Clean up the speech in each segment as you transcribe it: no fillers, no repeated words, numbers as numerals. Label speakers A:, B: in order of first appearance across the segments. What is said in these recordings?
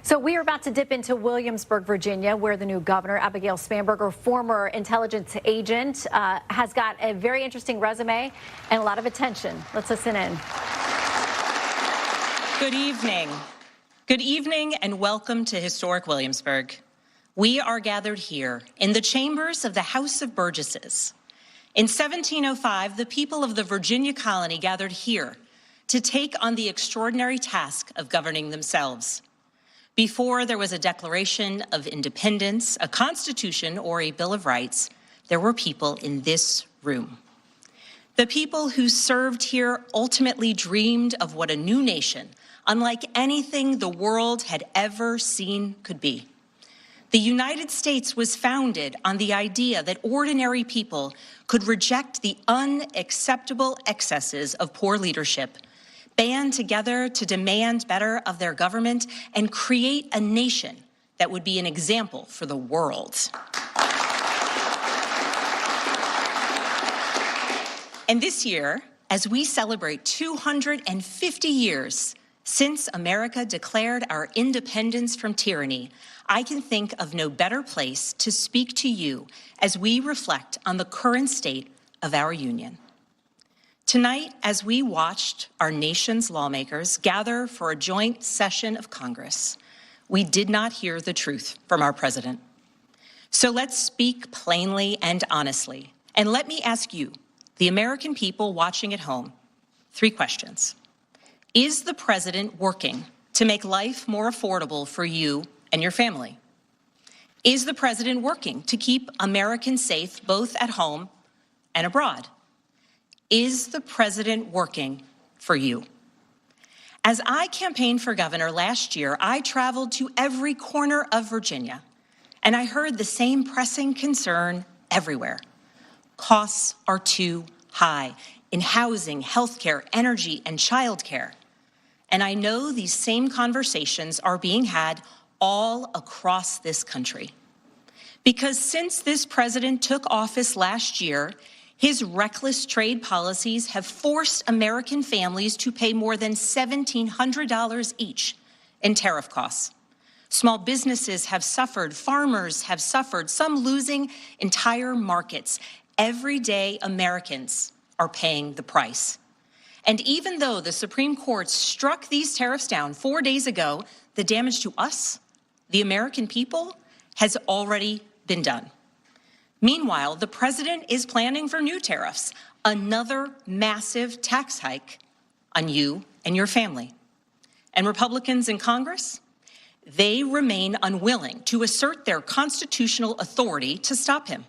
A: So we are about to dip into Williamsburg, Virginia, where the new governor, Abigail Spanberger, former intelligence agent, has got a very interesting resume and a lot of attention. Let's listen in.
B: Good evening. Good evening and welcome to historic Williamsburg. We are gathered here in the chambers of the House of Burgesses. In 1705, the people of the Virginia colony gathered here to take on the extraordinary task of governing themselves. Before there was a Declaration of Independence, a Constitution, or a Bill of Rights, there were people in this room. The people who served here ultimately dreamed of what a new nation, unlike anything the world had ever seen, could be. The United States was founded on the idea that ordinary people could reject the unacceptable excesses of poor leadership, band together to demand better of their government, and create a nation that would be an example for the world. And this year, as we celebrate 250 years since America declared our independence from tyranny, I can think of no better place to speak to you as we reflect on the current state of our union. Tonight, as we watched our nation's lawmakers gather for a joint session of Congress, we did not hear the truth from our president. So let's speak plainly and honestly. And let me ask you, the American people watching at home, 3 questions. Is the president working to make life more affordable for you and your family? Is the president working to keep Americans safe both at home and abroad? Is the president working for you? As I campaigned for governor last year, I traveled to every corner of Virginia, and I heard the same pressing concern everywhere. Costs are too high in housing, healthcare, energy, and childcare. And I know these same conversations are being had all across this country. Because since this president took office last year, his reckless trade policies have forced American families to pay more than $1,700 each in tariff costs. Small businesses have suffered, farmers have suffered, some losing entire markets. Everyday Americans are paying the price. And even though the Supreme Court struck these tariffs down 4 days ago, the damage to us, the American people, has already been done. Meanwhile, the president is planning for new tariffs, another massive tax hike on you and your family. And Republicans in Congress, they remain unwilling to assert their constitutional authority to stop him.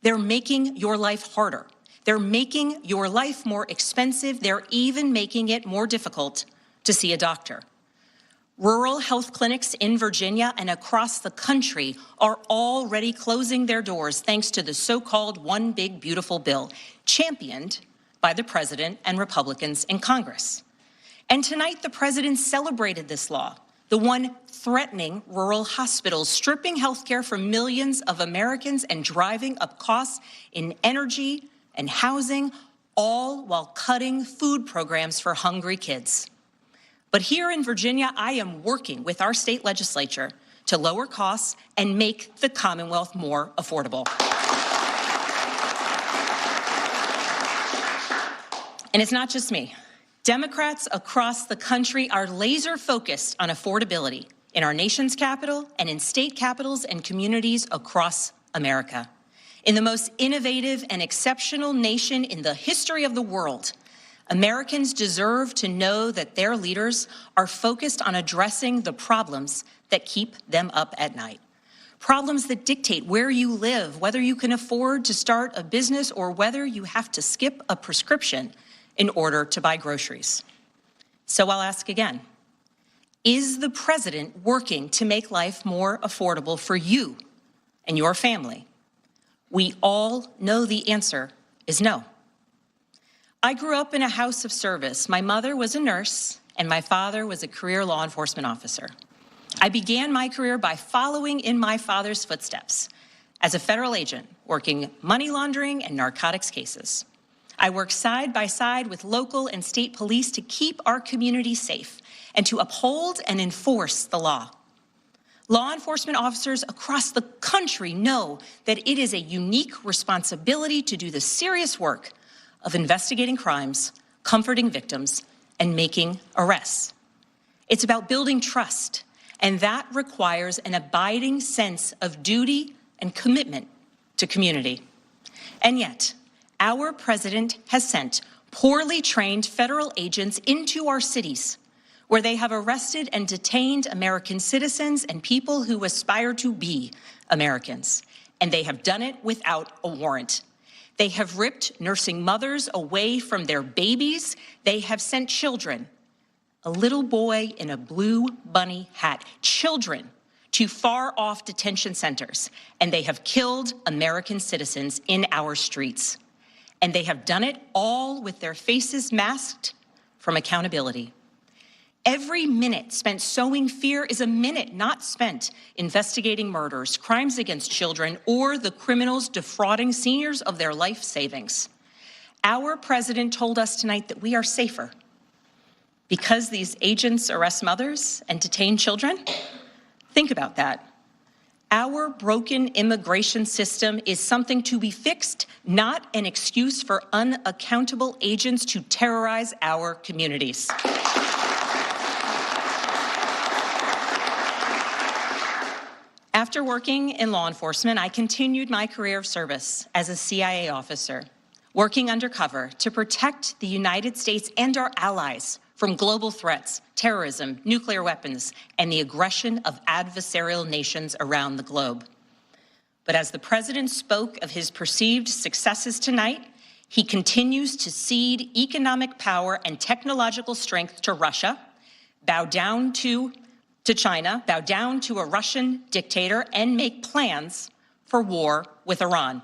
B: They're making your life harder. They're making your life more expensive. They're even making it more difficult to see a doctor. Rural health clinics in Virginia and across the country are already closing their doors thanks to the so-called One Big Beautiful Bill, championed by the president and Republicans in Congress. And tonight, the president celebrated this law, the one threatening rural hospitals, stripping health care from millions of Americans and driving up costs in energy and housing, all while cutting food programs for hungry kids. But here in Virginia, I am working with our state legislature to lower costs and make the Commonwealth more affordable. And it's not just me. Democrats across the country are laser focused on affordability in our nation's capital and in state capitals and communities across America. In the most innovative and exceptional nation in the history of the world, Americans deserve to know that their leaders are focused on addressing the problems that keep them up at night. Problems that dictate where you live, whether you can afford to start a business or whether you have to skip a prescription in order to buy groceries. So I'll ask again, is the president working to make life more affordable for you and your family? We all know the answer is no. I grew up in a house of service. My mother was a nurse and my father was a career law enforcement officer. I began my career by following in my father's footsteps as a federal agent, working money laundering and narcotics cases. I worked side by side with local and state police to keep our community safe and to uphold and enforce the law. Law enforcement officers across the country know that it is a unique responsibility to do the serious work of investigating crimes, comforting victims, and making arrests. It's about building trust, and that requires an abiding sense of duty and commitment to community. And yet, our president has sent poorly trained federal agents into our cities, where they have arrested and detained American citizens and people who aspire to be Americans. And they have done it without a warrant. They have ripped nursing mothers away from their babies. They have sent children, a little boy in a blue bunny hat, children to far-off detention centers. And they have killed American citizens in our streets. And they have done it all with their faces masked from accountability. Every minute spent sowing fear is a minute not spent investigating murders, crimes against children, or the criminals defrauding seniors of their life savings. Our president told us tonight that we are safer because these agents arrest mothers and detain children. Think about that. Our broken immigration system is something to be fixed, not an excuse for unaccountable agents to terrorize our communities. After working in law enforcement, I continued my career of service as a CIA officer, working undercover to protect the United States and our allies from global threats, terrorism, nuclear weapons, and the aggression of adversarial nations around the globe. But as the president spoke of his perceived successes tonight, he continues to cede economic power and technological strength to Russia, bow down to China, bow down to a Russian dictator, and make plans for war with Iran.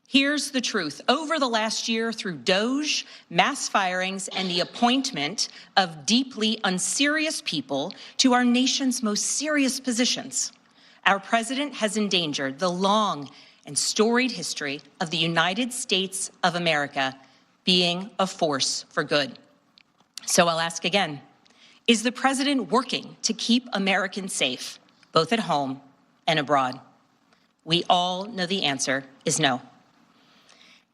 B: Here's the truth. Over the last year, through DOJ, mass firings, and the appointment of deeply unserious people to our nation's most serious positions, our president has endangered the long and storied history of the United States of America being a force for good. So I'll ask again, is the president working to keep Americans safe, both at home and abroad? We all know the answer is no.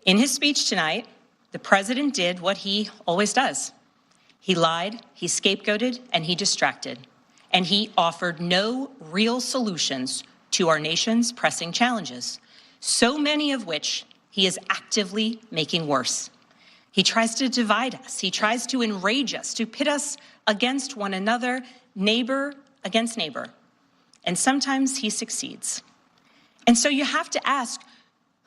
B: In his speech tonight, the president did what he always does. He lied, he scapegoated, and he distracted. And he offered no real solutions to our nation's pressing challenges, so many of which he is actively making worse. He tries to divide us. He tries to enrage us, to pit us against one another, neighbor against neighbor. And sometimes he succeeds. And so you have to ask,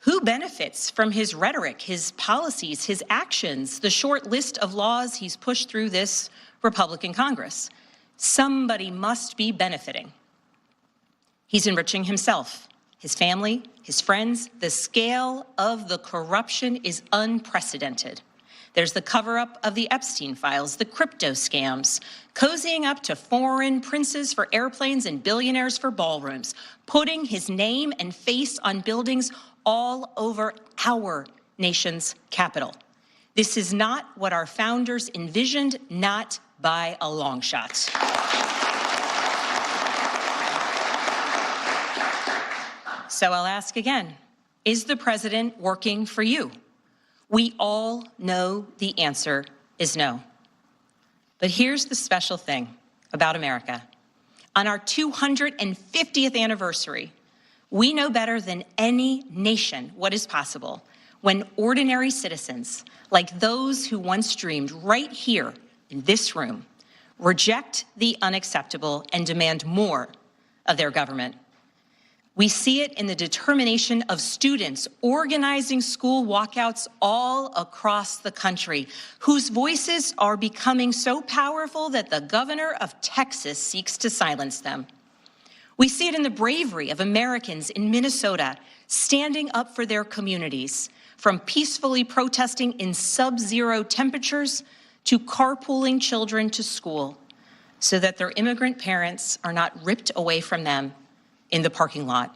B: who benefits from his rhetoric, his policies, his actions, the short list of laws he's pushed through this Republican Congress? Somebody must be benefiting. He's enriching himself, his family, his friends. The scale of the corruption is unprecedented. There's the cover-up of the Epstein files, the crypto scams, cozying up to foreign princes for airplanes and billionaires for ballrooms, putting his name and face on buildings all over our nation's capital. This is not what our founders envisioned, not by a long shot. So I'll ask again, is the president working for you? We all know the answer is no. But here's the special thing about America. On our 250th anniversary, we know better than any nation what is possible when ordinary citizens, like those who once dreamed right here in this room, reject the unacceptable and demand more of their government. We see it in the determination of students organizing school walkouts all across the country, whose voices are becoming so powerful that the governor of Texas seeks to silence them. We see it in the bravery of Americans in Minnesota standing up for their communities, from peacefully protesting in sub-zero temperatures to carpooling children to school so that their immigrant parents are not ripped away from them in the parking lot.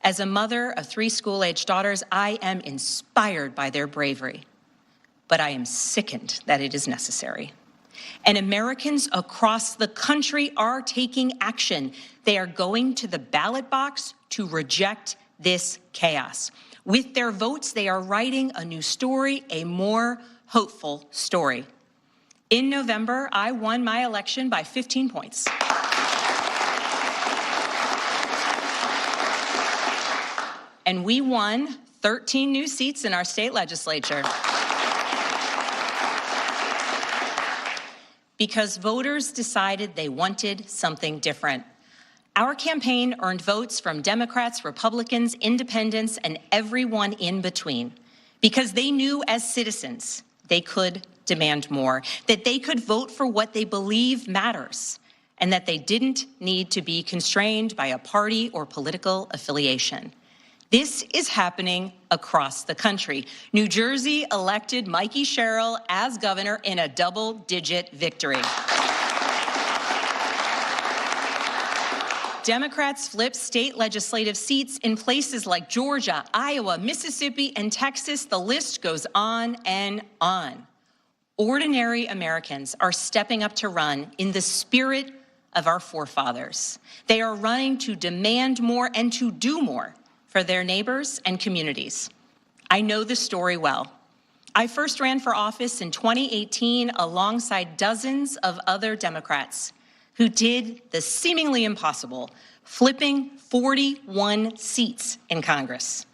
B: As a mother of 3 school-aged daughters, I am inspired by their bravery, but I am sickened that it is necessary. And Americans across the country are taking action. They are going to the ballot box to reject this chaos. With their votes, they are writing a new story, a more hopeful story. In November, I won my election by 15 points. And we won 13 new seats in our state legislature. Because voters decided they wanted something different. Our campaign earned votes from Democrats, Republicans, independents, and everyone in between. Because they knew as citizens they could demand more, that they could vote for what they believe matters, and that they didn't need to be constrained by a party or political affiliation. This is happening across the country. New Jersey elected Mikey Sherrill as governor in a double-digit victory. Democrats flipped state legislative seats in places like Georgia, Iowa, Mississippi, and Texas. The list goes on and on. Ordinary Americans are stepping up to run in the spirit of our forefathers. They are running to demand more and to do more for their neighbors and communities. I know the story well. I first ran for office in 2018 alongside dozens of other Democrats who did the seemingly impossible, flipping 41 seats in Congress.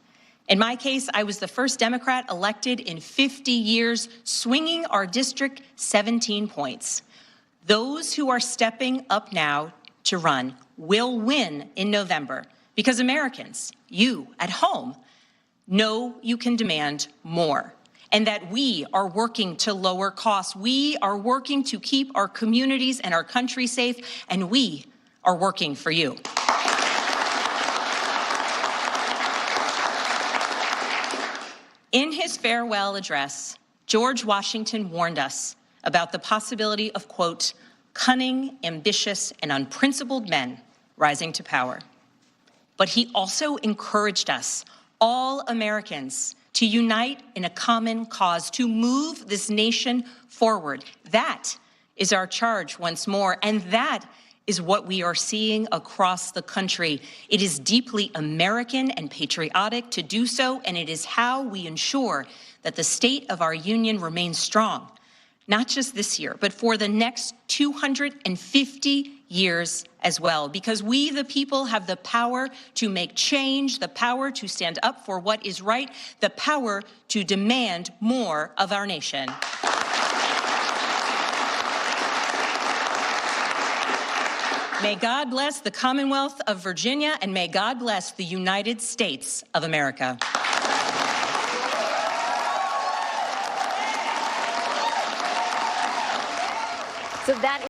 B: In my case, I was the first Democrat elected in 50 years, swinging our district 17 points. Those who are stepping up now to run will win in November because Americans, you at home, know you can demand more and that we are working to lower costs. We are working to keep our communities and our country safe, and we are working for you. In his farewell address, George Washington warned us about the possibility of, quote, cunning, ambitious, and unprincipled men rising to power. But he also encouraged us, all Americans, to unite in a common cause, to move this nation forward. That is our charge once more, and that is what we are seeing across the country. It is deeply American and patriotic to do so, and it is how we ensure that the state of our union remains strong, not just this year, but for the next 250 years as well, because we, the people, have the power to make change, the power to stand up for what is right, the power to demand more of our nation. May God bless the Commonwealth of Virginia, and may God bless the United States of America.
A: So that